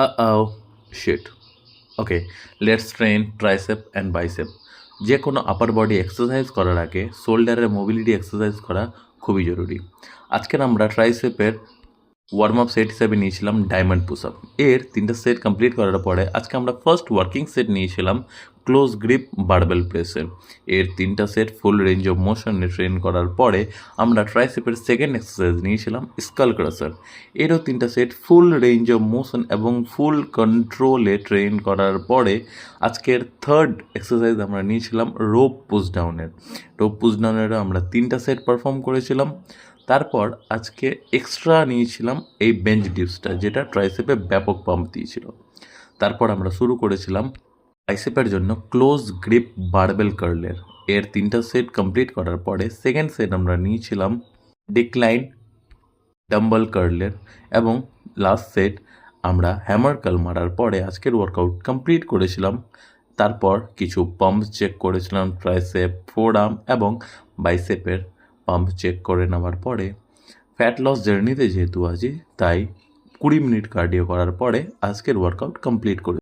Uh-oh, shit. Okay, let's train tricep and bicep. যে কোনো আপার body exercise করার আগে শোল্ডারের মোবিলিটি এক্সারসাইজ করা খুবই জরুরি। আজকের আমরা ট্রাইসেপের ওয়ার্ম আপ সেট হিসাবে নিয়েছিলাম ডায়মন্ড পুশ আপ। এর 3টা সেট কমপ্লিট করার পরে আজকে আমরা ফার্স্ট ওয়ার্কিং সেট নিয়েছিলাম ক্লোজ গ্রিপ বারবেল প্রেসের। এর 3টা সেট ফুল রেঞ্জ অফ মোশনে ট্রেন করার পরে আমরা ট্রাইসেপের সেকেন্ড এক্সারসাইজ নিয়েছিলাম স্কাল ক্রাসার। এরও 3টা set full range of motion এবং ফুল কন্ট্রোলে ট্রেন করার পরে আজকের থার্ড এক্সারসাইজ আমরা নিয়েছিলাম রোপ পুশ ডাউনের। রোপ পুশ ডাউনেরও আমরা 3টা সেট পারফর্ম করেছিলাম। তারপর আজকে এক্সট্রা নিয়েছিলাম এই বেঞ্চ ডিপসটা, যেটা ট্রাইসেপে ব্যাপক পাম্প দিয়েছিল। তারপর আমরা শুরু করেছিলাম বাইসেপের জন্য ক্লোজ গ্রিপ বারবেল কার্লের। এর 3টা সেট কমপ্লিট করার পরে সেকেন্ড সেট আমরা নিয়েছিলাম ডিক্লাইন ডাম্বল কার্লের এবং লাস্ট সেট আমরা হ্যামার কার্ল মারার পরে আজকের ওয়ার্কআউট কমপ্লিট করেছিলাম। তারপর কিছু পাম্প চেক করেছিলাম ট্রাইসেপ, ফোরআর্ম এবং বাইসেপের পাম্প চেক করে নেওয়ার পরে ফ্যাট লস জার্নিতে যেহেতু আছি তাই 20 মিনিট কার্ডিও করার পরে আজকের ওয়ার্কআউট কমপ্লিট করে